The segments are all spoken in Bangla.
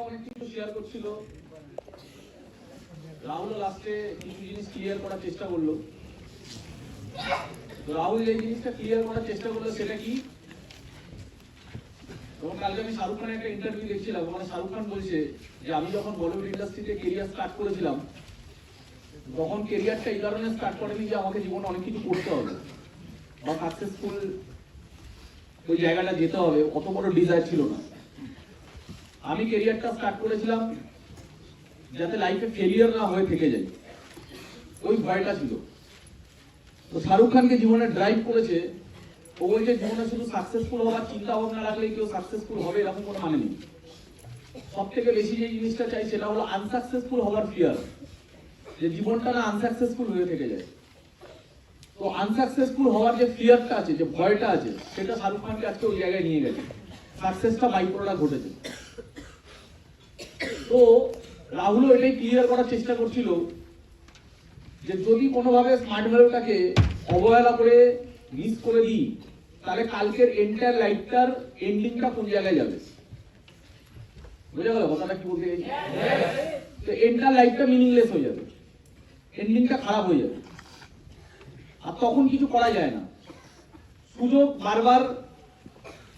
অনেক কিছু শেয়ার করছিল, রাহুল লাস্টে কিছু জিনিস ক্লিয়ার করার চেষ্টা করলো। রাহুল এই জিনিসটা ক্লিয়ার করার চেষ্টা করলো, সেটা কি, এবং কালকে আমি শাহরুখ খানের একটা ইন্টারভিউ দেখছিলাম, ওখানে শাহরুখ খান বলছে যে আমি যখন বলিউড ইন্ডাস্ট্রিতে কেরিয়ার স্টার্ট করেছিলাম, তখন কেরিয়ারটা এই কারণে স্টার্ট করেনি যে আমাকে জীবনে অনেক কিছু করতে হবে বা সাকসেসফুল ওই জায়গাটা যেতে হবে, অত বড় ডিজায়ার ছিল না। আমি কেরিয়ারটা স্টার্ট করেছিলাম যাতে লাইফে ফেলিয়ার না হয়ে থেকে যাই, ওই ভয়টা ছিল। তো শাহরুখ খানকে জীবনে ড্রাইভ করেছে, ও বলছে জীবনে শুধু সাকসেসফুল হওয়ার চিন্তা ভাবনা রাখলেই কেউ সাকসেসফুল হবে এরকম কোনো মানে নেই। সব থেকে বেশি যে জিনিসটা চাই সেটা হলো আনসাকসেসফুল হওয়ার ফিয়ার, যে জীবনটা না আনসাকসেসফুল হয়ে থেকে যায়। তো আনসাকসেসফুল হওয়ার যে ফিয়ারটা আছে, যে ভয়টা আছে, সেটা শাহরুখ খানকে আজকে ওই জায়গায় নিয়ে গেছে, সাকসেসটা বাই প্রোডাক্ট ঘটেছে। তো রাহুলও এটাই ক্লিয়ার করার চেষ্টা করছিল যে যদি কোনোভাবে স্মার্ট ভ্যালুটাকে অবহেলা করে মিস করে দিই, তাহলে কালকের এন্টায়ার লাইফটার এন্ডিংটা কোন জায়গায় যাবে। বুঝা গেল কথাটা কি বলতে চাইছি? তো এন্টায়ার লাইফটা মিনিংলেস হয়ে যাবে, এন্ডিংটা খারাপ হয়ে যাবে, আর তখন কিছু করা যায় না। সুযোগ বারবার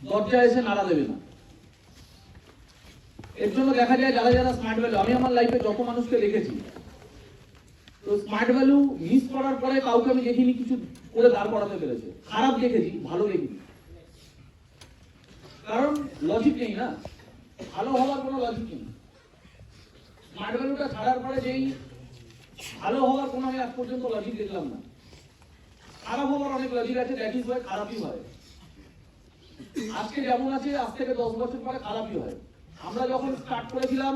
দরজা এসে নাড়া দেবে না। এর জন্য দেখা যায় যারা যারা স্মার্ট ভ্যালু, আমি আমার লাইফে যত মানুষকে দেখেছি, তো স্মার্ট ভ্যালু মিস করার পরে কাউকে আমি দেখিনি কিছু করে দাঁড় করাতে পেরেছে। খারাপ দেখেছি, ভালো দেখিনি, কারণ লজিক নেই না, ভালো হওয়ার কোনো লজিক নেই। স্মার্ট ভ্যালুটা ছাড়ার পরে যেই ভালো হওয়ার কোনো আমি আজ পর্যন্ত লজিক দেখলাম না। খারাপ হওয়ার অনেক লজিক আছে, দ্যাট ইজ ওয়াই খারাপই হয়। আজকে যেমন আছে, আজ থেকে 10 বছর পরে খারাপই হয়। আমরা যখন স্টার্ট করেছিলাম,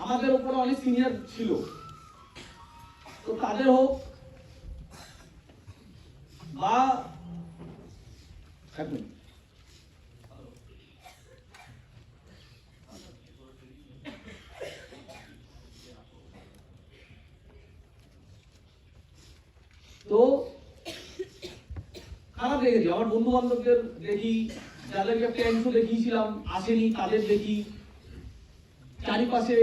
আমাদের উপরে অনেক সিনিয়র ছিল, তো তাদের হোক বা তো খারাপ দেখেছি। আমার বন্ধু বান্ধবদের দেখি, যাদেরকে ফ্রেন্ডসও দেখিয়েছিলাম আসেনি, তাদের দেখি, চারিপাশে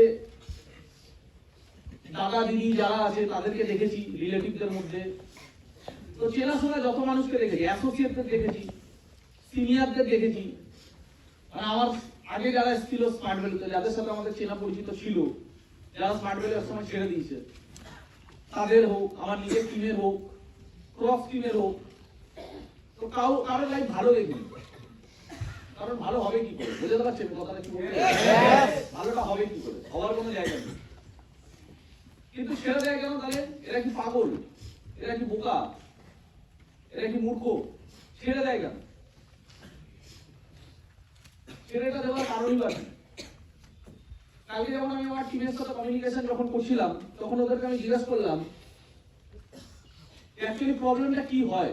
দাদা দিদি যারা আছে তাদেরকে দেখেছি রিলেটিভদের মধ্যে। তো চেনাশোনা যত মানুষকে দেখেছি, অ্যাসোসিয়েটদের দেখেছি, সিনিয়রদের দেখেছি, মানে আমার আগে যারা ছিল স্মার্ট ভ্যালুতে, যাদের সাথে আমাদের চেনা পরিচিত ছিল, যারা স্মার্ট ভ্যালু এক সময় ছেড়ে দিয়েছে, তাদের হোক, আমার নিজের টিমের হোক, ক্রস টিমের হোক, তো কারোর লাইফ ভালো দেখিনি। কারণ ভালো হবে কি করে, বুঝতে পারছেন কথাটা কি বলতে? ভালোটা হবে কি করে, হওয়ার কোনো জায়গা নেই। কিন্তু ছেড়ে দেয় কেন তাহলে? এরা কি পাগল, এরা কি বোকা, এরা কি মূর্খ? ছেড়ে দেয় কেন? ছেড়েটা দেওয়ার কারণই বা কি? কালকে যখন আমি আমার টিমের সাথে কমিউনিকেশন যখন করছিলাম, তখন ওদেরকে আমি জিজ্ঞাসা করলাম অ্যাকচুয়ালি প্রবলেমটা কি হয়।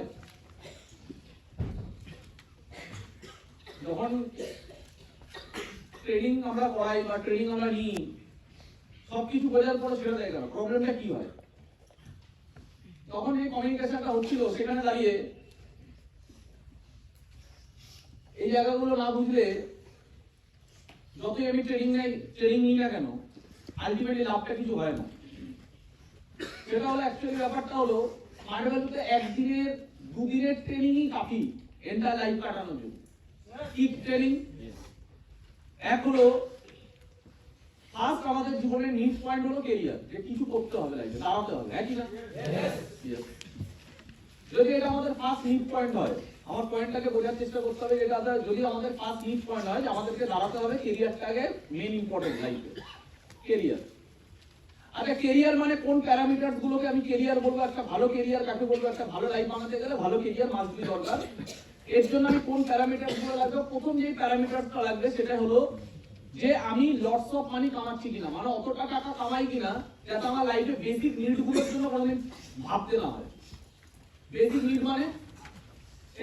যখন ট্রেনিং আমরা করাই বা ট্রেনিং আমরা নিই, সবকিছু বোঝার পরে ছেড়ে দেয় কেন, প্রবলেমটা কি হয়? তখন এই কমিউনিকেশনটা হচ্ছিল, সেখানে দাঁড়িয়ে এই জায়গাগুলো না বুঝলে যতই আমি ট্রেনিং নিই না কেন, আলটিমেটলি লাভটা কিছু হয় না। সেটা হলো অ্যাকচুয়ালি ব্যাপারটা হলো স্মার্ট ভ্যালুতে একদিনের 2 দিনের ট্রেনিংই কাফি এন্টায়ার লাইফ কাটানোর জন্য। কি ট্রেনিং? এক হলো ফার্স্ট আমাদের জীবনের নিড পয়েন্ট হলো কেরিয়ার, যে কিছু করতে হবে লাইফে, দাঁড়াতে হবে, একই না? যদি এটা আমাদের ফার্স্ট নিড পয়েন্ট হয়, আমার পয়েন্টটাকে বোঝার চেষ্টা করতে হবে, যেটা যদি আমাদের ফার্স্ট নিড পয়েন্ট হয় যে আমাদেরকে দাঁড়াতে হবে, কেরিয়ারটাকে মেইন ইম্পর্টেন্ট লাইফে, কেরিয়ার। আচ্ছা, কেরিয়ার মানে কোন প্যারামিটার গুলোকে আমি কেরিয়ার বলবো? একটা ভালো কেরিয়ার কাকে বলবো? একটা ভালো লাইফ বানাতে গেলে ভালো কেরিয়ার মাস্ট বি দরকার। এর জন্য আমি কোন প্যারামিটার গুলো লাগবে? প্রথম যে প্যারামিটারটা লাগবে সেটা হলো যে আমি লটস অফ মানি কামাচ্ছি কিনা, মানে অতটা টাকা কামাই কিনা যাতে আমার লাইফে বেসিক নিড গুলোর জন্য কোনোদিন ভাবতে না হয়। বেসিক নিড মানে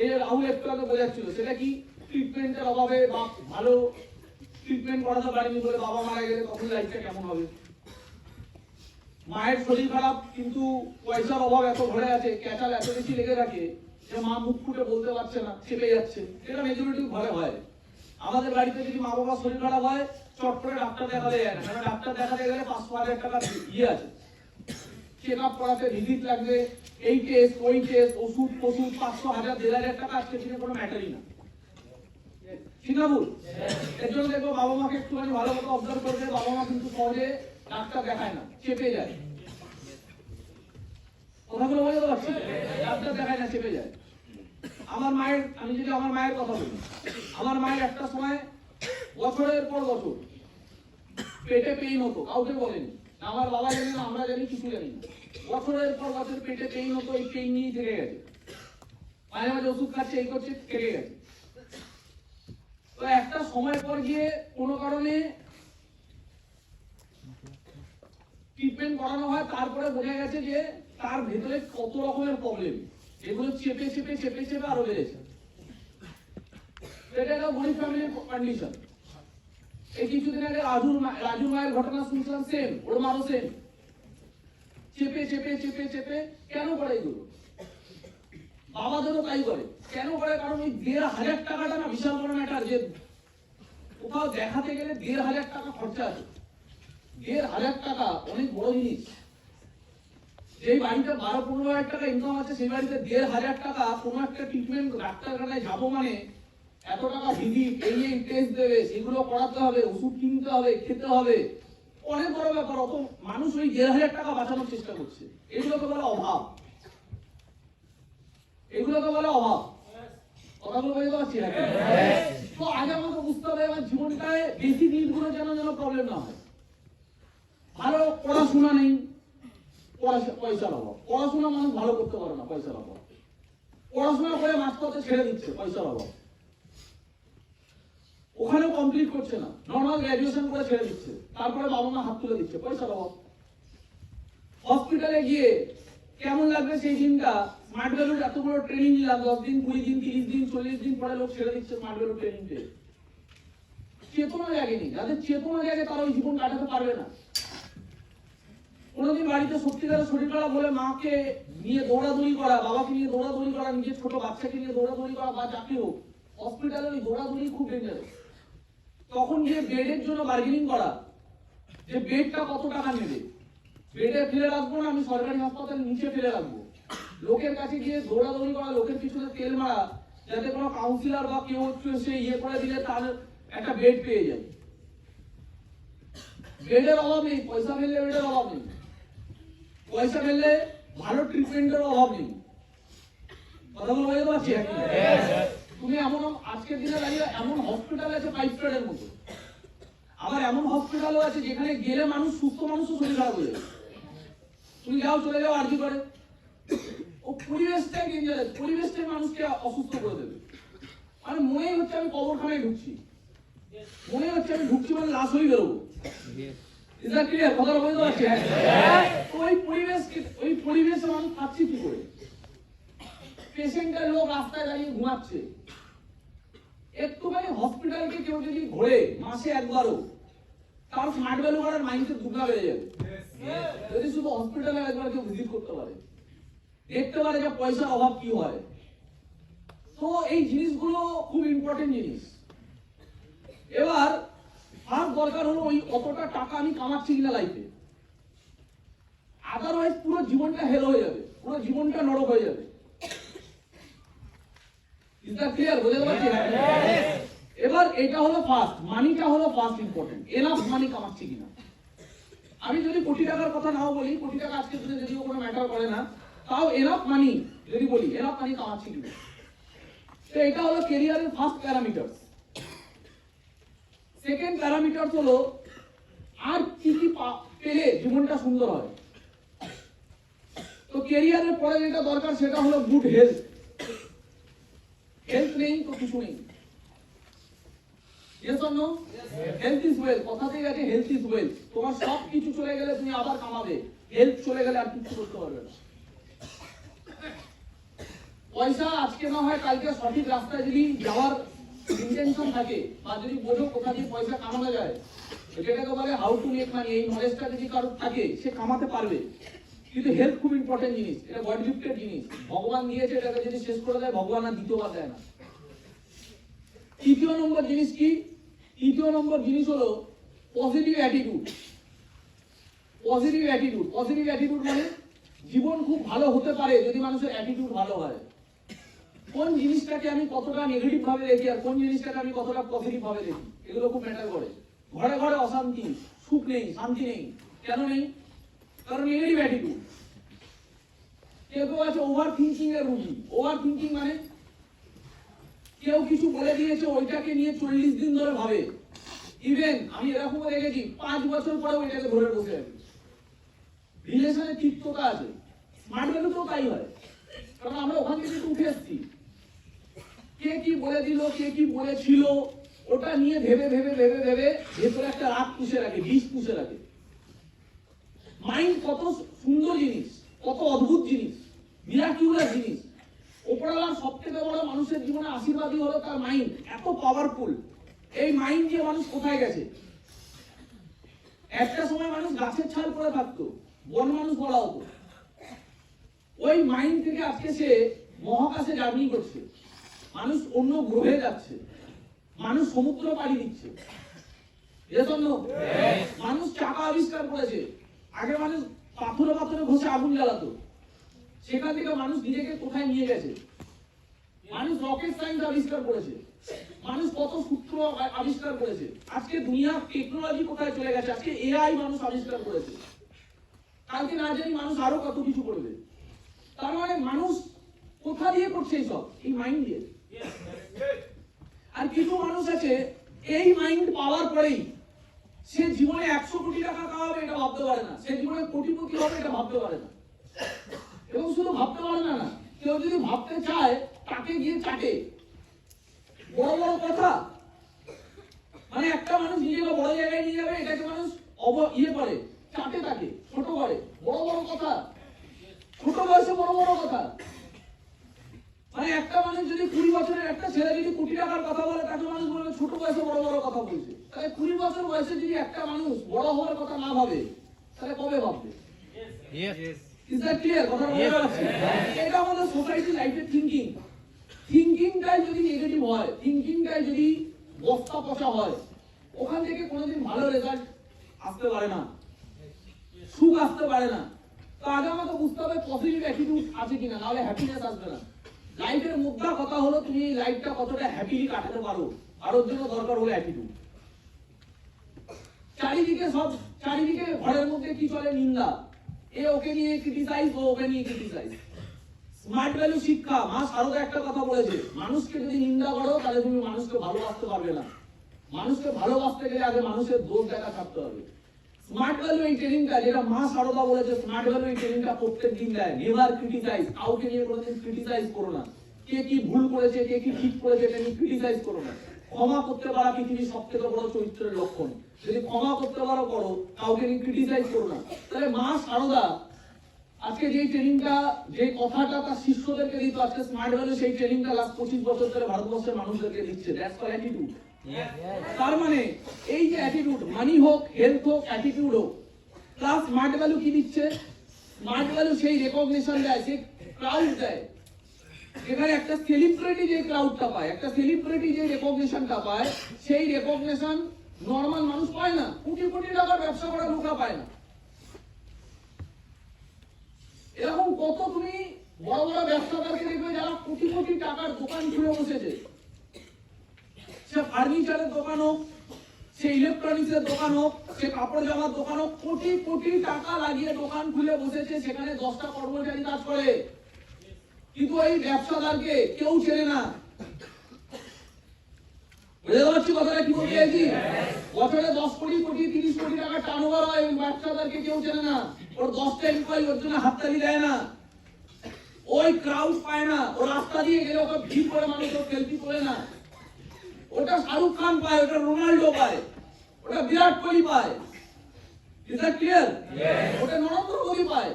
এই রাহুল একটু আগে বোঝাচ্ছিল, সেটা কি? ট্রিটমেন্টের অভাবে বা ভালো ট্রিটমেন্ট করাতে পারিনি বলে বাবা মারা গেলে তখন লাইফটা কেমন হবে? মায়ের শরীর খারাপ কিন্তু পয়সার অভাব এত ঘরে আছে, ক্যাচাল এত বেশি লেগে থাকে যে মা মুখ ফুটে বলতে পারছে না, চেপে যাচ্ছে। এটা মেজরিটি ঘরে হয়। আমাদের বাড়িতে যদি মা বাবা শরীর খারাপ হয় চট করে ডাক্তার দেখাতে যায় না, কারণ ডাক্তার দেখাতে গেলে 500,000 টাকা ইয়ে আছে, চেক আপ করাতে ভিজিট লাগবে, এই টেস্ট ওই টেস্ট, ওষুধ 500,000 1,000 টাকা আজকে দিনে কোনো ম্যাটারই না। ঠিক না ভুল? এর জন্য দেখবো বাবা মাকে একটুখানি ভালো মতো অবজার্ভ করবে, বাবা মা কিন্তু সহজে ডাক্তার দেখায় না, চেপে যায়। কথাগুলো বুঝতে পারছি? ডাক্তার দেখায় না, চেপে যায়। আমি যদি আমার মায়ের কথা বলি, আমার মায়ের একটা সময় বছরের পর বছর পেটে পেইন হতো, কাউকে বলেনি, আমার বাবা জানি না, আমরা জানি, কিছু জানি না। বছরের পর বছর পেটে পেইন হতো, এই পেইন নিয়েই থেকে গেছে, মাঝে মাঝে ওষুধ খাচ্ছে, এই করছে, থেকে গেছে। তো একটা সময় পর গিয়ে কোনো কারণে ট্রিটমেন্ট করানো হয়, তারপরে বোঝা গেছে যে তার ভেতরে কত রকমের প্রবলেম, এগুলো চেপে চেপে চেপে চেপে আরো বেড়েছে। এটা একটা গরিব ফ্যামিলির কন্ডিশন। এই কিছুদিন আগে রাজুর মায়ের ঘটনা শুনছিলাম, সেম, ওর মারও সেম, চেপে চেপে চেপে চেপে। কেন করে এগুলো? বাবাদেরও তাই করে। কেন করে? কারণ ওই 1,500 টাকাটা না বিশাল বড় ম্যাটার। যে কোথাও দেখাতে গেলে 1,500 টাকা খরচা আছে। 1,500 টাকা অনেক বড় জিনিস। যেই বাড়িতে 12-15,000 টাকা ইনকাম আছে, সেই বাড়িতে 1,500 টাকা কোনো একটা ট্রিটমেন্ট ডাক্তারখানায় যাবো মানে এত টাকা ভিজিট, এই টেস্ট দেবে, সেগুলো করাতে হবে, ওষুধ কিনতে হবে, খেতে হবে, অনেক বড় ব্যাপার। অত মানুষ ওই 1,500 টাকা বাঁচানোর চেষ্টা করছে। এগুলোকে বলে অভাব, এগুলোকে বলে অভাব। কথাগুলো বুঝতে পারছি না? তো আগে আমাকে বুঝতে হবে আমার জীবনটায় বেশি জিনিসগুলো যেন প্রবলেম না হয়। ভালো পড়াশোনা নেই, পয়সার অভাব। পড়াশোনা মানুষ ভালো করতে পারে না, পয়সার অভাব। পড়াশোনা করে মাঝপথে ছেড়ে দিচ্ছে, পয়সার অভাব। ওখানেও কমপ্লিট করছে না, নর্মাল গ্রাজুয়েশন করে ছেড়ে দিচ্ছে, তারপরে বাবা মা হাত তুলে দিচ্ছে, পয়সার অভাব। হসপিটালে গিয়ে কেমন লাগবে সেই দিনটা, স্মার্ট ভ্যালুর এতগুলো ট্রেনিং নিলাম, 10 দিন 20 দিন 30 দিন 40 দিন পরে লোক ছেড়ে দিচ্ছে স্মার্ট ভ্যালু ট্রেনিংতে। চেতনা জাগেনি। যাদের চেতনা জাগে তারা ওই জীবন কাটাতে পারবে না। কোনোদিন বাড়িতে সত্যিকারের শরীর খারাপ হলে মাকে নিয়ে দৌড়াদৌড়ি করা, বাবাকে নিয়ে দৌড়াদৌড়ি করা, নিজের ছোট বাচ্চাকে নিয়ে দৌড়াদৌড়ি করা, বা যাকে হোক, হসপিটালে ওই দৌড়াদৌড়ি খুব ডেঞ্জারাস। তখন গিয়ে বেডের জন্য বার্গেনিং করা, যে বেডটা কত টাকা নেবে, বেডে ফেলে রাখবো না, আমি সরকারি হাসপাতালের নিচে ফেলে রাখবো। লোকের কাছে গিয়ে দৌড়াদৌড়ি করা, লোকের পিছনে তেল মারা, যাতে কোনো কাউন্সিলর বা কেউ সে ইয়ে করে দিলে তার একটা বেড পেয়ে যায়। বেডের অভাব নেই, পয়সা ফেললে বেডের অভাব নেই, পয়সা ফেললে ভালো ট্রিটমেন্টের অভাব নেই। কথাগুলো বুঝতে পারছি? তুমি এমন আজকের দিনে দাঁড়িয়ে এমন হসপিটাল আছে 5 স্টারের মতো, আবার এমন হসপিটালও আছে যেখানে গেলে মানুষ, সুস্থ মানুষও শরীর খারাপ হয়ে যায়। তুমি যাও, চলে যাও আরজি করে, ও পরিবেশটাই ডেঞ্জারাস, পরিবেশটাই মানুষকে অসুস্থ করে দেবে। মানে মনে হচ্ছে আমি কবরখানায় ঢুকছি, মনে হচ্ছে আমি ঢুকছি মানে লাশ হয়ে বেরোবো। কথাটা বুঝতে পারছি? ওই পরিবেশে মানুষ থাকছে কি করে? পেশেন্টের লোক রাস্তায় দাঁড়িয়ে ঘুমাচ্ছে। একটুখানি হসপিটালকে কেউ যদি ঘোরে মাসে একবারও, তার স্মার্ট ভ্যালু করার মাইন্ডসেট দুগুণা বেড়ে যাবে। যদি শুধু হসপিটালে একবার কেউ ভিজিট করতে পারে, দেখতে পারে যে পয়সার অভাব কি হয়। তো এই জিনিসগুলো খুব ইম্পর্টেন্ট জিনিস। এবার আর দরকার হলো ওই অতটা টাকা আমি কামাচ্ছি কিনা লাইফে, আদারওয়াইজ পুরো জীবনটা হেল হয়ে যাবে, পুরো জীবনটা নরক হয়ে যাবে। ক্লিয়ার? বুঝতে পারছি? এবার এটা হলো ফার্স্ট, মানিটা হলো ফার্স্ট ইম্পর্টেন্ট। এনাফ মানি কামাচ্ছি কিনা। আমি যদি কোটি টাকার কথা নাও বলি, কোটি টাকা আজকে দিনে যদিও কোনো ম্যাটার করে না, তাও এনাফ মানি যদি বলি, এনাফ মানি কামাচ্ছি কিনা। তো এটা হলো ক্যারিয়ারের ফার্স্ট প্যারামিটার। সেকেন্ড প্যারামিটার হলো আর কি কি পেলে জীবনটা সুন্দর হয়। তো ক্যারিয়ারের পরে যেটা দরকার সেটা হলো গুড হেলথ। হেলথ নেই তো কিছু নেই। Yes or no? Health is wealth. কথাতেই আছে হেলথ ইজ ওয়েলথ। তোমার সব কিছু চলে গেলে তুমি আবার কামাবে, হেলথ চলে গেলে আর কিছু করতে পারবে না। পয়সা আজকে না হয় কালকে সঠিক রাস্তায় যদি যাওয়ার ইন্টেনশন থাকে, বা যদি বোঝো কোথা দিয়ে পয়সা কামানো যায়, যেটাকে বলে হাউ টু মেক মানি, এই নলেজটা যদি কারোর থাকে সে কামাতে পারবে। কিন্তু হেলথ খুব ইম্পর্টেন্ট জিনিস, এটা গড গিফটেড জিনিস। ভগবান দিয়েছে, এটাকে যদি শেষ করে দেয় ভগবান আর দ্বিতীয়বার দেয় না। তৃতীয় নম্বর জিনিস কি? তৃতীয় নম্বর জিনিস হলো positive attitude. Positive attitude, positive attitude মানে জীবন খুব ভালো হতে পারে যদি মানুষের অ্যাটিটিউড ভালো হয়। কোন জিনিসটাকে আমি কতটা নেগেটিভ ভাবে দেখি আর কোন জিনিসটাকে আমি কতটা পজিটিভ ভাবে দেখি, এগুলো খুব ম্যাটার করে। ঘরে ঘরে অশান্তি, সুখ নেই, শান্তি নেই। কেন নেই? কারণ নেগেটিভ অ্যাটিটিউড। কেউ কেউ আছে ওভার থিঙ্কিং এর রুগী। ওভার থিঙ্কিং মানে কেউ কিছু বলে দিয়েছে ওইটাকে নিয়ে 40 দিন ধরে ভাবে। ইভেন আমি এরকমও দেখেছি 5 বছর পরেও এটাকে ধরে বসে আছে। রিলেশনে তিক্ততা আছে। স্মার্ট ভ্যালুতেও তাই হয়, কারণ আমরা ওখান থেকে উঠে এসেছি। কে কি বলে দিল, কে কি বলেছিল, ওটা নিয়ে ভেবে ভেবে ভেবে ভেবে ভেতরে একটা রাগ পুষে রাখে, বিষ পুষে রাখে। মাইন্ড কত সুন্দর জিনিস, কত অদ্ভুত জিনিস, মিরাকিউলাস জিনিস। ওপরওয়ালার সবথেকে বড় মানুষের জীবনে আশীর্বাদই হলো তার মাইন্ড, এত পাওয়ারফুল। এই মাইন্ড দিয়ে মানুষ কোথায় গেছে? একটা সময় মানুষ গাছের ছাল পরে থাকতো, বন মানুষ বলা হতো। ওই মাইন্ড থেকে আজকে সে মহাকাশে জার্নি করছে, মানুষ অন্য গ্রহে যাচ্ছে, মানুষ সমুদ্র পাড়ি দিচ্ছে। মানুষ চাকা আবিষ্কার করেছে। আগে মানুষ পাথরে পাথরে ঘষে আগুন জ্বালাতো, সেখান থেকে মানুষ নিজেকে কোথায় নিয়ে গেছে। মানুষ রকেট সায়েন্স আবিষ্কার করেছে, মানুষ কত সূত্র আবিষ্কার করেছে। আজকে দুনিয়ার টেকনোলজি কোথায় চলে গেছে, আজকে এআই মানুষ আবিষ্কার করেছে। কালকে না জানি মানুষ আরো কত কিছু করবে। তার মানে মানুষ কোথা দিয়ে করছে এইসব? এই মাইন্ড দিয়ে। আর কিছু মানুষ আছে এই মাইন্ড পাওয়ার পরেই সে জীবনে 100 কোটি টাকা কামাবে এটা ভাবতে পারে না, সে জীবনে কোটিপতি হবে এটা ভাবতে পারে না। এবং শুধু ভাবতে পারে না, কেউ যদি ভাবতে চায় তাকে গিয়ে চাটে। বড় বড় কথা মানে একটা মানুষ নিজেকে বড় জায়গায় নিয়ে যাবে, এটাকে মানুষ ইয়ে করে, চাটে, তাকে ছোট করে। বড় বড় কথা, ছোট বয়সে বড় বড় কথা। মানে একটা মানুষ যদি 20 বছরের একটা ছেলে যদি কোটি টাকার কথা বলে, তাকে মানুষ বলবে ছোট বয়সে বড় বড় কথা বলছে। তাহলে 20 বছর বয়সে যদি একটা মানুষ বড় হওয়ার কথা না ভাবে, তাহলে কবে ভাববে? Is that clear? কথা বলতে পারছি? এটা আমাদের সোসাইটি লাইফের থিঙ্কিং। থিঙ্কিংটাই যদি নেগেটিভ হয়, থিঙ্কিংটাই যদি বস্তা পচা হয়, ওখান থেকে কোনোদিন ভালো রেজাল্ট আসতে পারে না, সুখ আসতে পারে না। তো আগে আমাকে বুঝতে হবে পজিটিভ অ্যাটিটিউড আছে কিনা, নাহলে হ্যাপিনেস আসবে না। লাইফের মুদ্রা কথা হলো তুমি এই লাইফটা কতটা হ্যাপিলি কাটাতে পারো, আর ওর জন্য দরকার হলো অ্যাটিটিউড। চারিদিকে ঘরের মধ্যে কি চলে? নিন্দা। এ ওকে নিয়ে ক্রিটিসাইজ, ও ওকে নিয়ে ক্রিটিসাইজ। স্মার্ট ভ্যালু শিক্ষা। মা শারদা একটা কথা বলেছে, মানুষকে যদি নিন্দা করো তাহলে তুমি মানুষকে ভালোবাসতে পারবে না। মানুষকে ভালোবাসতে গেলে আগে মানুষের দোষ দেখা থাকতে হবে। স্মার্ট ভ্যালু এই ট্রেনিংটা, যেটা মা শারদা বলেছে, স্মার্ট ভ্যালু এই ট্রেনিংটা প্রত্যেক দিন দেয়। Never criticise. কাউকে নিয়ে কোনোদিন ক্রিটিসাইজ করো না। কে কি ভুল করেছে, কে কি ঠিক করেছে, এটা নিয়ে ক্রিটিসাইজ করো না। ক্ষমা করতে পারা পৃথিবীর সবথেকে বড় চরিত্রের লক্ষণ। যদি ক্ষমা করতে পারো করো, কাউকে নিয়ে ক্রিটিসাইজ করো না। তাহলে মা শারদা আজকে যে ট্রেনিংটা, যে কথাটা তার শিষ্যদেরকে দিত, আজকে স্মার্ট ভ্যালু সেই ট্রেনিংটা লাস্ট 25 বছর ধরে ভারতবর্ষের মানুষদেরকে দিচ্ছে। That's call attitude. তার মানে এই যে অ্যাটিটিউড, মানি হোক, হেলথ হোক, অ্যাটিটিউড হোক, প্লাস স্মার্ট ভ্যালু কি দিচ্ছে? স্মার্ট ভ্যালু সেই রেকগনিশন দেয়, সেই ক্রাউড দেয়। এখানে একটা সেলিব্রিটি যে ক্রাউডটা পায়, একটা সেলিব্রিটি যে রেকগনিশনটা পায়, সেই রেকগনিশন নরমাল মানুষ পায় না। কোটি কোটি টাকার ব্যবসা করা লোকরা পায় না। এরকম কত তুমি বড় বড় ব্যবসাদারকে দেখবে যারা কোটি কোটি টাকার দোকান খুলে বসেছে। সে ফার্নিচারের দোকান হোক, সে ইলেকট্রনিক্সের দোকান হোক, সে কাপড় জামার দোকান হোক, কোটি কোটি টাকা লাগিয়ে দোকান খুলে বসেছে। সেখানে 10টা কর্মচারী কাজ করে, কিন্তু এই ব্যবসাদারকে কেউ চেনে না। বুঝতে পারছি কথাটা কি বলতে চাইছি? বছরে 10 কোটি 30 কোটি টাকা টার্নওভার হয়, ওই ব্যবসাদারকে কেউ চেনে না। ওর 10টা এমপ্লয়ি ওর জন্য হাততালি দেয় না, ওই ক্রাউড পায় না। ও রাস্তা দিয়ে গেলে ওকে ভিড় করে মানুষ ওর সেলফি তোলে না। ওটা শাহরুখ খান পায়, ওটা রোনাল্ডো পায়, ওটা বিরাট কোহলি পায়। Is that clear? ওটা নরেন্দ্র মোদী পায়।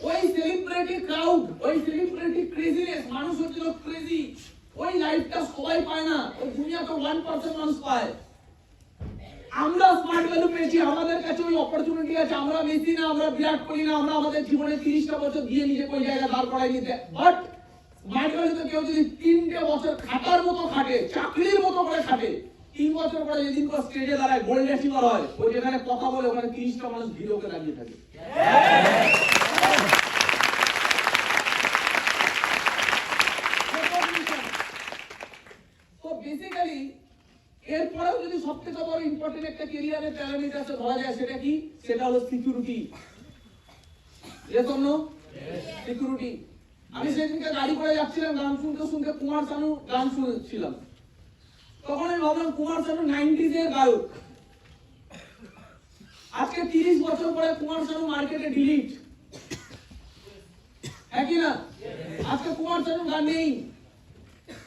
ওই সেলিব্রিটি ক্রাউড, ওই সেলিব্রিটি ক্রেজিনেস, মানুষ হচ্ছিল ক্রেজি, ওই লাইফটা সবাই পায় না। ওই দুনিয়াতে 1% মানুষ পায়। আমরা স্মার্ট ভ্যালু পেয়েছি, আমাদের কাছে ওই অপরচুনিটি আছে। আমরা মেসি না, আমরা বিরাট কোহলি না, আমরা আমাদের জীবনে 30টা বছর দিয়ে নিজেকে ওই জায়গায় দাঁড় করাই নিতে। বাট স্মার্ট ভ্যালু কেউ যদি 3টে বছর খাটার মতো খাটে, চাকরির মতো করে খাটে, 3 বছর পরে যেদিন করে স্টেজে দাঁড়ায়, গোল্ড অ্যাচিভার হয়, ওই যেখানে কথা বলে ওখানে 30টা মানুষ ভিড় ওকে দাঁড়িয়ে থাকে। তো বেসিক্যালি এরপরেও যদি সবথেকে বড় ইম্পর্টেন্ট একটা ক্যারিয়ারের প্যারামিটার ধরা যায়, সেটা কি? সেটা হলো সিকিউরিটি। সিকিউরিটি। আমি সেদিনকে গাড়ি করে যাচ্ছিলাম, গান শুনতে শুনতে কুমার শানু গান শুনছিলাম। তখন আমি ভাবলাম কুমার শানু 90s এর গায়ক, আজকে 30 বছর পরে কুমার শানু মার্কেটে ডিলিট, হ্যাঁ কি না? আজকে কুমার শানু গান নেই।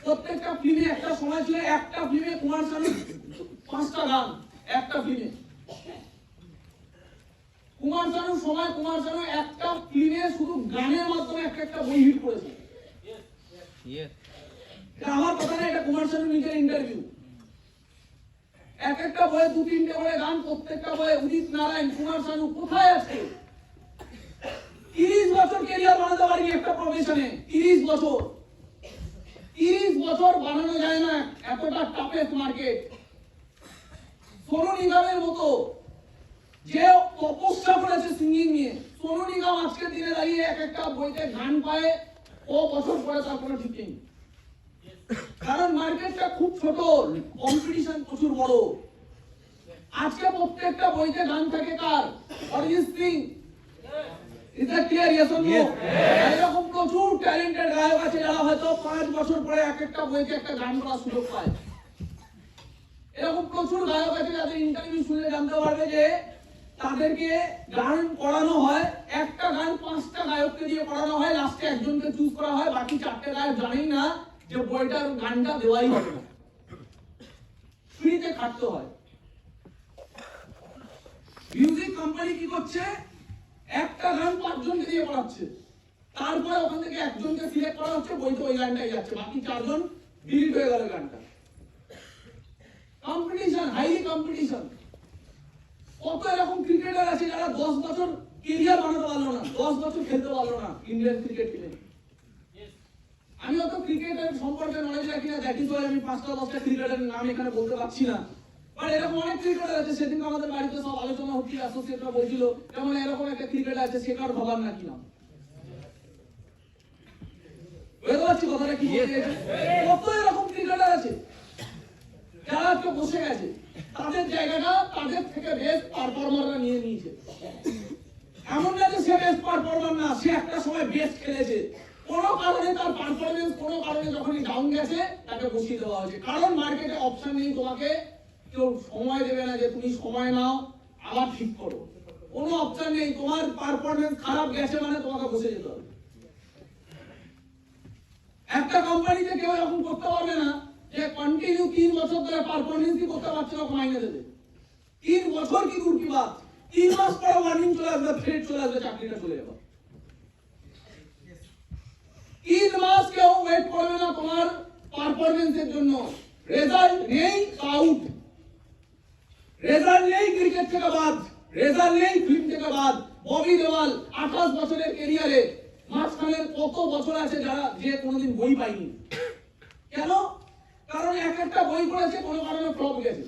প্রত্যেকটা ফিল্মে একটা সময় ছিল, একটা ফিল্মে কুমার শানু 5টা গান, একটা ফিল্মে। কুমার শানুর সময় কুমার শানু একটা ফিল্মে শুধু গানের মাধ্যমে একটা বই হিট করেছে। আমার কথা না, এটা কুমার শানুর নিজের ইন্টারভিউ। একটা বইয়ে 2-3টে করে গান, প্রত্যেকটা বইয়ে উদিত নারায়ণ, কুমার শানু কোথায় আছে? 30 বছর ক্যারিয়ার বানাতে পারিনি একটা প্রফেশনে। 30 বছর বানানো যায় না, এতটা টাফেস্ট মার্কেট। সোনু নিগমের মতো যে তপস্যা করেছে সিঙ্গিং নিয়ে, সোনু নিগম আজকের দিনে দাঁড়িয়ে একটা বইতে গান পায়, ও বছর পরে তার কোনো ঠিক নেই। কারণ মার্কেটটা খুব ছোট, কম্পিটিশন প্রচুর বড়। আজকে প্রত্যেকটা বইতে গান থাকে কার? Arijit Singh. Is that clear? Yes or no? এরকম প্রচুর ট্যালেন্টেড গায়ক আছে যারা হয়তো 5 বছর পরে একটা বইতে একটা গান করার সুযোগ পায়। এরকম প্রচুর গায়ক আছে যাদের ইন্টারভিউ শুনলে জানতে পারবে যে তাদেরকে গান করানো হয়, একটা গান 5টা গায়ককে দিয়ে করানো হয়, লাস্টে একজনকে চুজ করা হয়, বাকি 4টে গায়ক জানেই না যে বইটার গানটা দেওয়াই হবে না, ফ্রিতে খাটতে হয়। মিউজিক কোম্পানি কি করছে? একটা গান 5 জনকে দিয়ে করাচ্ছে, তারপরে ওখান থেকে একজনকে সিলেক্ট করা হচ্ছে, বইতে ওই গানটাই যাচ্ছে, বাকি 4 জন ডিলিট হয়ে গেল গানটা। Competition, highly competition. কত এরকম ক্রিকেটার আছে যারা 10 বছর ক্যারিয়ার বানাতে পারলো না, 10 বছর খেলতে পারলো না ইন্ডিয়ান ক্রিকেট টিমে। আমি অত ক্রিকেটের সম্পর্কে নলেজ রাখি না, দ্যাট ইজ ওয়াই আমি 5টা-10টা ক্রিকেটারের নাম এখানে বলতে পারছি না। বাট এরকম অনেক ক্রিকেটার আছে, সেদিন আমাদের বাড়িতে সব আলোচনা হচ্ছিল, অ্যাসোসিয়েটরা বলছিল যেমন এরকম একটা ক্রিকেটার আছে, শেখর ধাওয়ান নাকি নাম। বুঝতে পারছি কথাটা কি বলতে চাইছি? কত এরকম ক্রিকেটার আছে যারা আজকে বসে গেছে, তাদের জায়গাটা তাদের থেকে বেস্ট পারফর্মাররা নিয়ে নিয়েছে। এমন না যে সে বেস্ট পারফর্মার না, সে একটা সময় বেস্ট খেলেছে, কোনো কারণে তার পারফরমেন্স কোনো কারণে যখনই ডাউন গেছে তাকে বসিয়ে দেওয়া হয়েছে। কারণ মার্কেটে অপশন নেই, তোমাকে কেউ সময় দেবে না যে তুমি সময় নাও আবার ঠিক করো, কোনো অপশন নেই। তোমার পারফরমেন্স খারাপ গেছে মানে তোমাকে বসে যেতে হবে। একটা কোম্পানিতে কেউ এরকম করতে পারবে না যে কন্টিনিউ 3 বছর ধরে পারফরমেন্সই করতে পারছে না, মাইনে দেবে। 3 বছর কি দূর কি বাত, 3 মাস পরে ওয়ার্নিং চলে আসবে, থ্রেট চলে আসবে, চাকরিটা চলে যাবে। 3 মাস কেউ ওয়েট করবে না তোমার পারফরমেন্সের জন্য। রেজাল্ট নেই, আউট। রেজাল্ট নেই, ক্রিকেট থেকে বাদ। রেজাল্ট নেই, ফিল্ম থেকে বাদ। ববি দেওয়াল 28 বছরের ক্যারিয়ারে মাঝখানের কত বছর আছে যারা যে কোনোদিন বই পায়নি। কেন? কারণ একটা বই পড়েছে, কোনো কারণে ফ্লপ গেছে।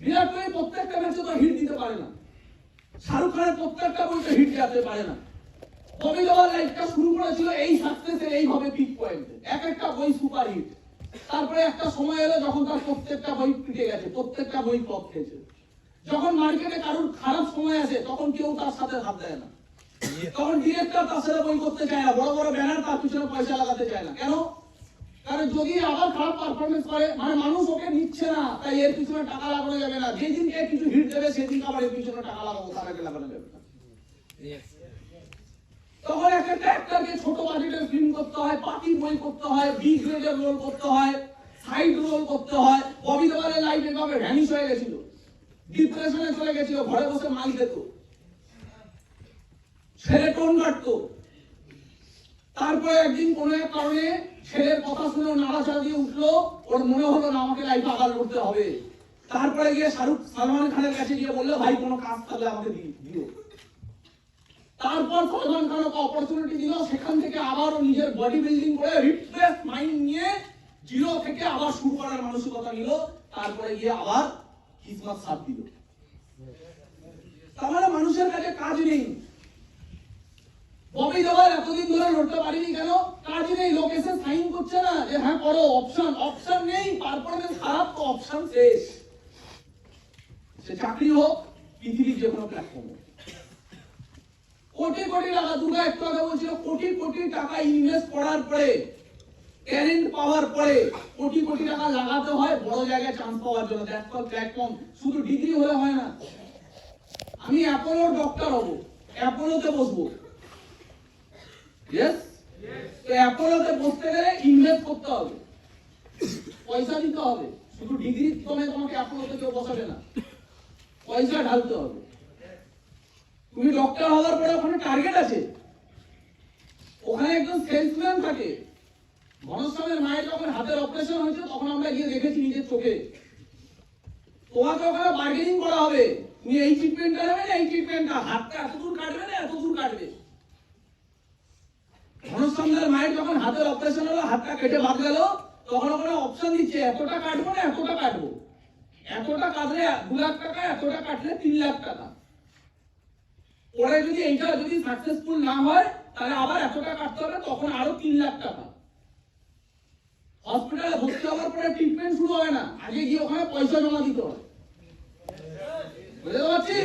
বিরাট কোহলি প্রত্যেকটা ম্যাচে তো হিট দিতে পারে না, শাহরুখ খানের প্রত্যেকটা বইতে হিট যেতে পারে না। ববি দেওয়াল লাইফটা শুরু করেছিল এই সাকসেসের এইভাবে পিক পয়েন্টে, একটা বই সুপার হিট। তারপরে একটা সময় এলো যখন তার প্রত্যেকটা বই পিটে গেছে, প্রত্যেকটা বই ফ্লপ খেয়েছে। যখন মার্কেটে কারোর খারাপ সময় আসে তখন কেউ তার সাথে হাত দেয় না, তখন ডিরেক্টর তার সাথে বই করতে চায় না, বড় বড় ব্যানার তার পিছনে পয়সা লাগাতে চায় না। কেন? কারণ যদি আবার খারাপ পারফরমেন্স করে মানে মানুষ ওকে নিচ্ছে না, তাই এর পিছনে টাকা লাগানো যাবে না। যেদিন এর কিছু হিট দেবে সেদিন আবার এর পিছনে টাকা লাগাবো, তার আগে লাগানো যাবে না। তখন একটা অ্যাক্টরকে ছোট বাজেটের ফিল্ম করতে হয়, পার্টি বই করতে হয়, বি গ্রেডের রোল করতে হয়, সাইড রোল করতে হয়। ববি দেওয়ালের লাইফ এভাবে ভ্যানিশ হয়ে গেছিল, ডিপ্রেশনে চলে গেছিল, ঘরে বসে মাল খেত, ছেলে টোন কাটতো। তারপরে একদিন কোনো এক কারণে ছেলের কথা শুনে নাড়াচাড়া দিয়ে উঠলো, ওর মনে হলো না আমাকে লাইফে আগাল করতে হবে। তারপরে গিয়ে সালমান খানের কাছে গিয়ে বললো ভাই কোনো কাজ থাকলে আমাকে দিও। তারপর সলমান খানকে অপরচুনিটি দিল, সেখান থেকে আবারও নিজের বডি বিল্ডিং করে রিফ্রেশ মাইন্ড নিয়ে জিরো থেকে আবার শুরু করার মানসিকতা নিল, তারপরে গিয়ে আবার কিসমত সাথ দিল। তাহলে মানুষের কাছে কাজ নেই। ববি দেওয়াল এতদিন ধরে লড়তে পারিনি কেন? কাজ নেই, লোক এসে সাইন করছে না যে হ্যাঁ করো, অপশন নেই, পারফরমেন্স খারাপ তো অপশন শেষ। সে চাকরি হোক, পৃথিবীর যে কোনো প্ল্যাটফর্ম হোক। কোটি কোটি টাকা, দুর্গা একটু আগে বলছিল, কোটি কোটি টাকা ইনভেস্ট করার পরে, ট্যালেন্ট পাওয়ার পরে কোটি কোটি টাকা লাগাতে হয় বড় জায়গায় চান্স পাওয়ার জন্য। That's call platform. শুধু ডিগ্রি হলে হয় না। আমি অ্যাপোলোর ডক্টর হব, অ্যাপোলোতে বসবো, ইয়েস, তো অ্যাপোলোতে বসতে গেলে ইনভেস্ট করতে হবে, পয়সা দিতে হবে। শুধু ডিগ্রি তোমাকে অ্যাপোলোতে কেউ বসাবে না, পয়সা ঢালতে হবে। তুমি ডক্টর হওয়ার পরে ওখানে টার্গেট আছে, ওখানে একজন সেলসম্যান থাকে। ঘনশ্যামের মায়ের যখন হাতের অপারেশন হয়েছে তখন আমরা গিয়ে দেখেছি নিজের চোখে। তোমাকে ওখানে বার্গেনিং করা হবে, তুমি এই ট্রিটমেন্টটা নেবে না, এই ট্রিটমেন্টটা, হাতটা এত দূর কাটবে না, এত দূর কাটবে। ঘনশ্যামের মায়ের যখন হাতের অপারেশন হলো, হাতটা কেটে বাদ গেল, তখন ওখানে অপশন দিচ্ছে এতটা কাটবো না এতটা কাটবো, এতটা কাটলে 2 লাখ টাকা, এতটা কাটলে 3 লাখ টাকা। পরে যদি এইটা যদি সাকসেসফুল না হয় তাহলে আবার এতটা কাটতে হবে, তখন আরো 3 লাখ টাকা। হসপিটালে ভর্তি হওয়ার পরে ট্রিটমেন্ট শুরু হয় না, আগে গিয়ে ওখানে পয়সা জমা দিতে হয়। বুঝতে পারছি?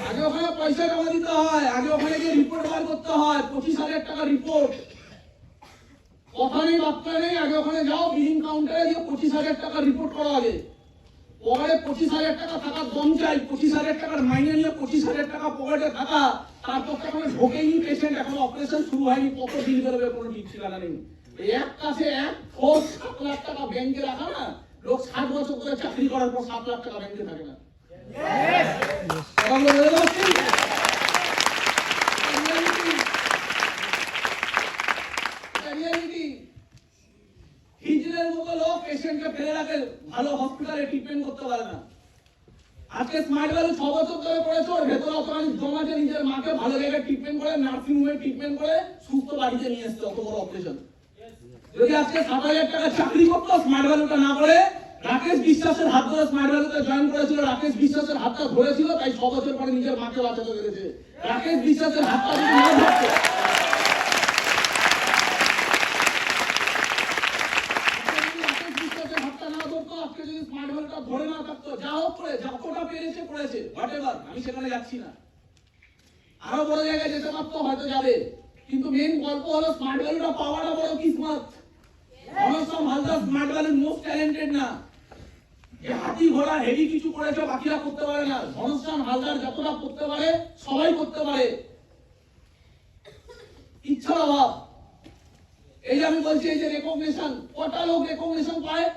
আগে ওখানে পয়সা জমা দিতে হয়, আগে ওখানে গিয়ে রিপোর্ট বার করতে হয়, 25,000 টাকা রিপোর্ট। কথা নেই বার্তা নেই, আগে ওখানে যাও, বিলিং কাউন্টারে গিয়ে 25,000 টাকা রিপোর্ট করো আগে। পকেটে 25,000 টাকা থাকার দম চাই, 25,000 টাকার মাইনে নিয়ে 25,000 টাকা পকেটে থাকা, তারপর তখন ঢোকেইনি পেশেন্ট, এখন অপারেশন শুরু হয়নি, কত বিল বেরোবে কোনো ঠিক ঠিকানা নেই। এক কাছে এক ফোর্স 7 লাখ টাকা ব্যাংকে রাখা না, লোক 60 বছর ধরে চাকরি করার পর 7 লাখ টাকা ব্যাংকে থাকে না। হিজড়ের মতো লোক পেশেন্টকে ফেলে রাখে, ভালো হসপিটালে ট্রিটমেন্ট করতে পারে না। আজকে স্মার্ট ভ্যালু 6 বছর ধরে করেছে, ওর ভেতরে অতখানি জমাছে, নিজের মাকে ভালো জায়গায় ট্রিটমেন্ট করে, নার্সিং হোমে ট্রিটমেন্ট করে সুস্থ বাড়িতে নিয়ে এসছে, অত বড় অপারেশন। যদি আজকে 7,000 টাকা চাকরি করতো, স্মার্ট ভ্যালুটা না করে রাকেশ বিশ্বাসের হাত ধরে স্মার্ট ভ্যালুতে জয়েন করেছিল, রাকেশ বিশ্বাসের হাতটা ধরেছিল, তাই 6 বছর পরে নিজের মাকে বাঁচাতে পেরেছে। রাকেশ বিশ্বাসের হাতটা যদি না ধরতো, আজকে যদি স্মার্ট ভ্যালুটা ধরে না থাকতো, যা হোক করে যতটা পেরেছে করেছে, হোয়াটএভার, আমি সেখানে যাচ্ছি না। আরো বড় জায়গায় যেতে পারতো, হয়তো যাবে, কিন্তু মেইন গল্প হলো স্মার্ট ভ্যালুটা পাওয়াটা বড় কিসমত। ঘনশ্যাম হালদার স্মার্ট ভ্যালুর মোস্ট ট্যালেন্টেড না, যে হাতি ঘোড়া হেভি কিছু করেছে বাকিরা করতে পারে না। ঘনশ্যাম হালদার যতটা করতে পারে সবাই করতে পারে, ইচ্ছার অভাব। এই যে আমি বলছি, এই যে রেকগনিশন, কটা লোক রেকগনিশন পায়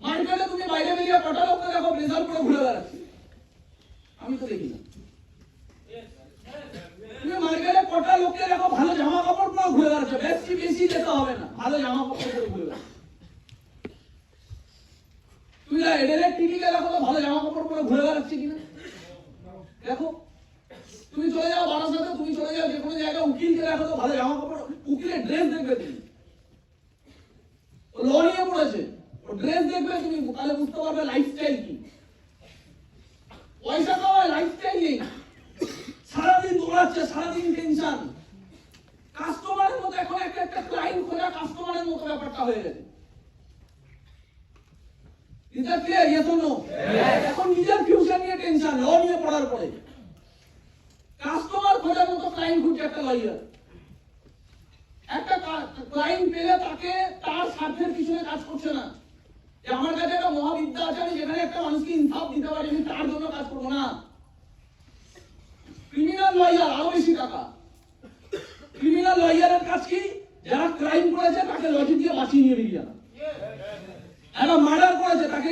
মার্কেটে? তুমি বাইরে বেরিয়ে কটা লোককে দেখো ব্লেজার করে ঘুরে বেড়াচ্ছে? আমি তো দেখি না। তুমি মার্কেটে কটা লোককে দেখো ভালো জামা কাপড় পরে ঘুরে বেড়াচ্ছে? বেশি বেশি যেতে হবে না, ভালো জামা কাপড় পরে ঘুরে বেড়াচ্ছে। তুমি এডেলের টিভিকে দেখো তো ভালো জামা কাপড় পরে ঘুরে বেড়াচ্ছে কিনা দেখো। তুমি চলে যাও বারাসাতে, তুমি চলে যাও যে কোনো জায়গায়, উকিলকে দেখো তো ভালো জামা কাপড়, উকিলের ড্রেস দেখবে তুমি, ল নিয়ে পড়েছে, ও ড্রেস দেখবে তুমি, তাহলে বুঝতে পারবে লাইফস্টাইল কি। পয়সা পাওয়ায় লাইফস্টাইল নেই, সারাদিন দৌড়াচ্ছে, সারাদিন টেনশন। কাস্টমারের মতো এখন একটা ক্লায়েন্ট খোঁজা কাস্টমারের মতো ব্যাপারটা হয়ে গেছে। এখন নিজের ফিউচার নিয়ে টেনশন, ল নিয়ে পড়ার পরে কাস্টমার খোঁজার মতো ক্লায়েন্ট খুঁজছে একটা লয়ার। একটা ক্লায়েন্ট পেলে তাকে তার স্বার্থের পিছনে কাজ করছে না, যে আমার কাছে একটা মহাবিদ্যা আছে, আমি যেখানে একটা মানুষকে ইনসাফ দিতে পারি, আমি তার জন্য কাজ করবো না। ক্রিমিনাল লয়ার আরো বেশি টাকা। ক্রিমিনাল লয়ারের কাজ কি? যারা ক্রাইম করেছে তাকে লজিক দিয়ে বাঁচিয়ে নিয়ে বেরিয়ে আনা। একটা মার্ডার করেছে, তাকে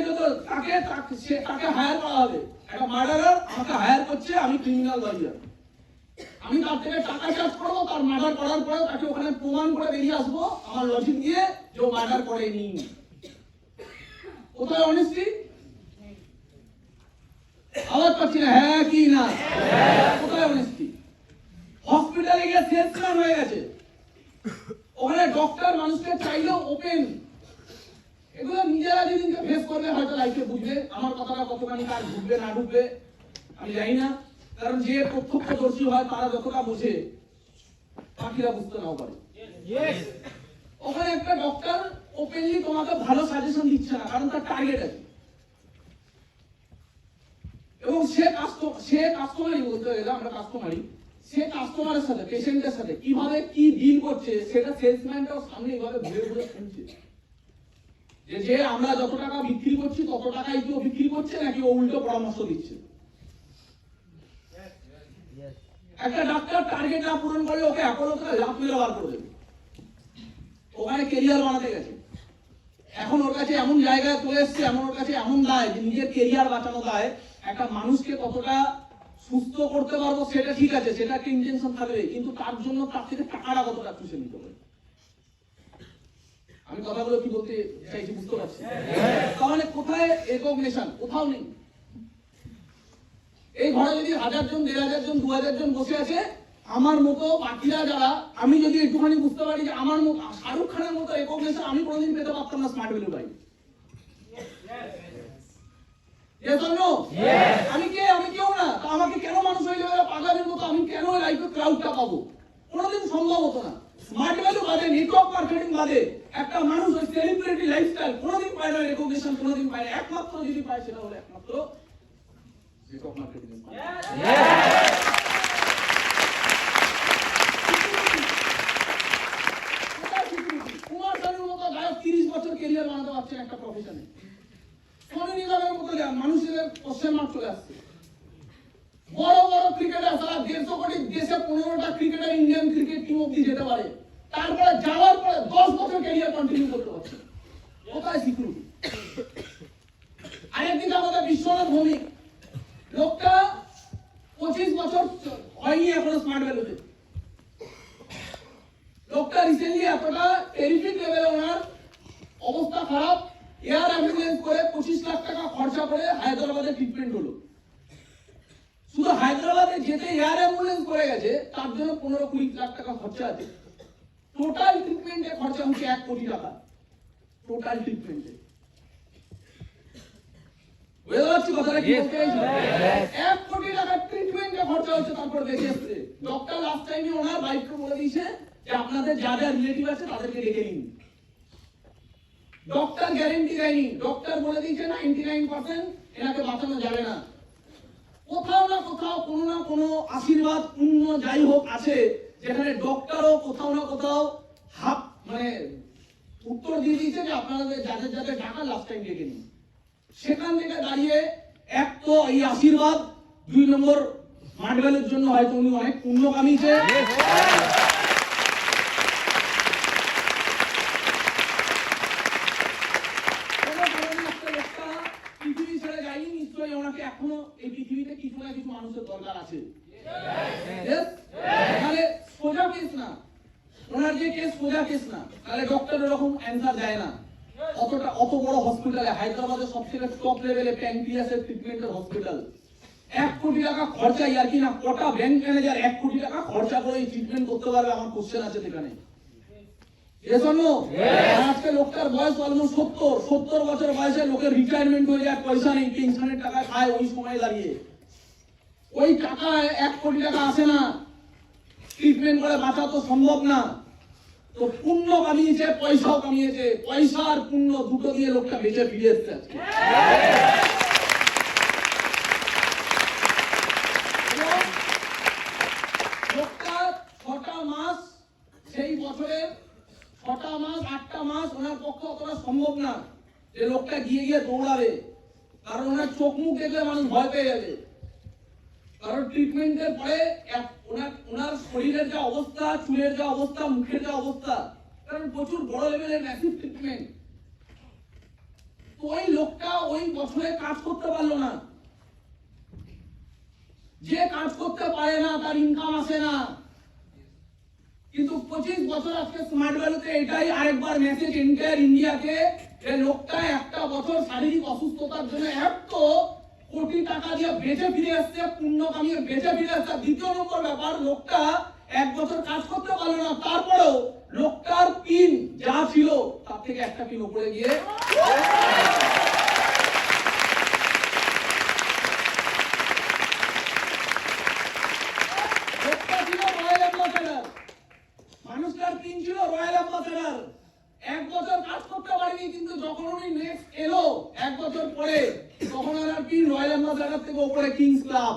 হায়ার করা হবে। একটা মার্ডারার আমাকে হায়ার করছে, আমি ক্রিমিনাল লয়ার, আমি তার থেকে টাকা চার্জ করবো, তার মার্ডার করার পরে তাকে ওখানে প্রমাণ করে বেরিয়ে আসবো আমার লজিক দিয়ে যে ও মার্ডার করেনি। কোথায় অনেস্টি? আওয়াজ পাচ্ছি না, হ্যাঁ কি না? কোথায় অনেস্টি? ওপেন হয়ে গেছে, ওখানে ডক্টর মানুষকে চাইলেও ওপেন। এগুলো নিজেরা যেদিনকে ফেস করবে হয়তো লাইফে বুঝবে আমার কথাটা কতখানি কার ঢুকবে না ঢুকবে আমি জানি না, কারণ যে প্রত্যক্ষদর্শী হয় তারা যতটা বোঝে বাকিরা বুঝতে নাও পারে। ওখানে একটা ডক্টর ওপেনলি তোমাকে ভালো সাজেশন দিচ্ছে না, কারণ তার টার্গেট আছে, এবং সে কাস্টমারই বলতে গেলে আমরা কাস্টমারই, সে কাস্টমারের সাথে পেশেন্টের সাথে কিভাবে কি ডিল করছে সেটা সেলসম্যানটাও সামনে এইভাবে ঘুরে ঘুরে শুনছে, যে আমরা যত টাকা বিক্রি করছি তত টাকাই কি ও বিক্রি করছে নাকি ও উল্টো পরামর্শ দিচ্ছে। একটা ডাক্তার টার্গেট না পূরণ করলে ওকে অ্যাপোলোতে লাভ মেরে বার করে দেবে, ওখানে কেরিয়ার বানাতে গেছে, এখন ওর কাছে এমন জায়গায় চলে এসছে, ওর কাছে এমন দায় যে নিজের কেরিয়ার বাঁচানো দায়, একটা মানুষকে কতটা সুস্থ করতে পারবো সেটা ঠিক আছে, সেটা একটা ইন্টেনশন থাকবে, কিন্তু তার জন্য তার থেকে টাকাটা কতটা চুষে নিতে হবে। আমি কথাগুলো কি বলতে চাইছি বুঝতে পারছি? তাহলে কোথায় রেকগনিশন? কোথাও নেই। এই ঘরে যদি 1000 জন 1500 জন 2000 জন বসে আছে, আমার মতো বাকিরা যারা, আমি যদি একটুখানি বুঝতে পারি যে আমার মতো শাহরুখ খানের মতো রেকগনিশন আমি কোনোদিন পেতে পারতাম না স্মার্ট ভ্যালু ভাই। আমি কেউ না, আমাকে কেন মানুষ হয়ে যাবে পাগলের মতো, আমি কেন লাইফে ক্রাউডটা পাবো? কোনোদিন সম্ভব হতো না। স্মার্ট ভ্যালু বাদে, নেটওয়ার্ক মার্কেটিং বাদে একটা মানুষ ওই সেলিব্রিটি লাইফস্টাইল কোনোদিন পায় না, রেকগনিশন কোনোদিন পায় না। একমাত্র যদি পায় সেটা হলো একমাত্র নেটওয়ার্ক মার্কেটিং। কুমার শানুর মতো গায়ক 30 বছর ক্যারিয়ার বানাতে পারছেন একটা প্রফেশনে। সোনি নিগমের মতো মানুষের কোশ্চেন মার্ক চলে আসছে। বড় বড় ক্রিকেটার সারা 150 কোটি দেশে 15টা ক্রিকেটার ইন্ডিয়ান ক্রিকেট টিম অব্দি যেতে পারে, তারপরে যাওয়ার পরে 10 বছর ক্যারিয়ার কন্টিনিউ করতে পারছে। কোথায় সিকিউরিটি? আরেকদিকে আমাদের বিশ্বনাথ ভৌমিক, লোকটা 25 বছর হয়নি এখনো স্মার্ট ভ্যালুতে। লোকটা রিসেন্টলি এতটা টেরিফিক লেভেলে ওনার অবস্থা খারাপ, এয়ার অ্যাম্বুলেন্স করে 25 লাখ টাকা খরচা করে হায়দ্রাবাদে ট্রিটমেন্ট হলো। শুধু হায়দ্রাবাদে যেতে এয়ার অ্যাম্বুলেন্স করে গেছে তার জন্য 15-20 লাখ টাকা খরচা আছে। টোটাল ট্রিটমেন্টে খরচা হচ্ছে 1 কোটি টাকা। টোটাল ট্রিটমেন্টে বুঝতে পারছি কথাটা কি বলতে চাইছি? 1 কোটি টাকা ট্রিটমেন্টে খরচা হচ্ছে, তারপর দেখে এসছে ডক্টর। লাস্ট টাইমে ওনার বাইককে বলে দিয়েছে যে আপনাদের যা যা রিলেটিভ আছে তাদেরকে ডেকে নিন। ডক্টর গ্যারেন্টি দেয়নি, ডক্টর বলে দিয়েছে 99% এনাকে বাঁচানো যাবে না। কোথাও না কোথাও কোনো না কোনো আশীর্বাদ পুণ্য যাই হোক আছে, যেখানে ডক্টরও কোথাও না কোথাও উত্তর দিয়ে দিয়েছে যে আপনাদের যাদের যাদের টাকা লাস্ট টাইম ডেকে নিন। সেখান থেকে দাঁড়িয়ে এক তো এই আশীর্বাদ, 2 নম্বর স্মার্ট ভ্যালুর জন্য হয়তো উনি অনেক পুণ্য কামিয়েছে। পৃথিবী ছেড়ে যায়নি, নিশ্চয়ই ওনাকে এখনো এই পৃথিবীতে কিছু না কিছু মানুষের দরকার আছে। তাহলে সোজা কেস না, ওনার যে কেস সোজা কেস না, তাহলে ডক্টর এরকম অ্যান্সার দেয় না। অত বড় হসপিটালে, হায়দ্রাবাদের সবথেকে টপ লেভেলে প্যানক্রিয়াসের ট্রিটমেন্টের হসপিটাল, 1 কোটি টাকা খরচা, আর কি না কটা ব্যাংক ম্যানেজার 1 কোটি টাকা খরচা করে এই ট্রিটমেন্ট করতে পারবে? আমার কোশ্চেন আছে সেখানে। আজকে লোকটার বয়স অলমোস্ট 70 বছর বয়সে লোকের রিটায়ারমেন্ট হয়ে যায়, পয়সা নেই, পেনশনের টাকা খায় ওই সময় দাঁড়িয়ে। ওই টাকায় 1 কোটি টাকা আসে না, ট্রিটমেন্ট করে বাঁচা তো সম্ভব না। তো পুণ্য কামিয়েছে, পয়সাও কামিয়েছে, পয়সা আর পুণ্য দুটো দিয়ে লোকটা বেঁচে ফিরে এসছে আজকে। লোকটা 6টা মাস, সেই বছরের 6টা মাস 8টা মাস ওনার পক্ষে অতটা সম্ভব না যে লোকটা গিয়ে দৌড়াবে, কারণ ওনার চোখ মুখ দেখলে মানুষ ভয় পেয়ে যাবে। কারণ ট্রিটমেন্টের পরে ওনার শরীরের যা অবস্থা, চুলের যা অবস্থা, মুখের যা অবস্থা, কারণ প্রচুর বড় লেভেলের ম্যাসিভ ট্রিটমেন্ট। তো ওই লোকটা ওই বছরে কাজ করতে পারলো না। যে কাজ করতে পারে না তার ইনকাম আসে না। কিন্তু 25 বছর আজকে স্মার্ট ভ্যালুতে এটাই আরেকবার মেসেজ এন্টায়ার ইন্ডিয়াকে, যে লোকটা একটা বছর শারীরিক অসুস্থতার জন্য 1 কোটি টাকা দিয়ে বেঁচে ফিরে আসছে, পুণ্য কামিয়ে বেঁচে ফিরে আসছে। দ্বিতীয় নম্বর ব্যাপার, লোকটা 1 বছর কাজ করতে পারলো না, তারপরেও লোকটার পিন যা ছিল তার থেকে একটা পিন উপরে গিয়ে লোকটা ছিল রয়্যাল অ্যাম্বাসেডর, মানুষটার পিন ছিল রয়্যাল অ্যাম্বাসেডর। 1 বছর কাজ করতে পারেনি, কিন্তু যখন উনি নেক্সট এলো 1 বছর পরে, তখন ওনার পিন রয়্যাল অ্যাম্বাসেডর থেকে উপরে কিংস ক্লাব।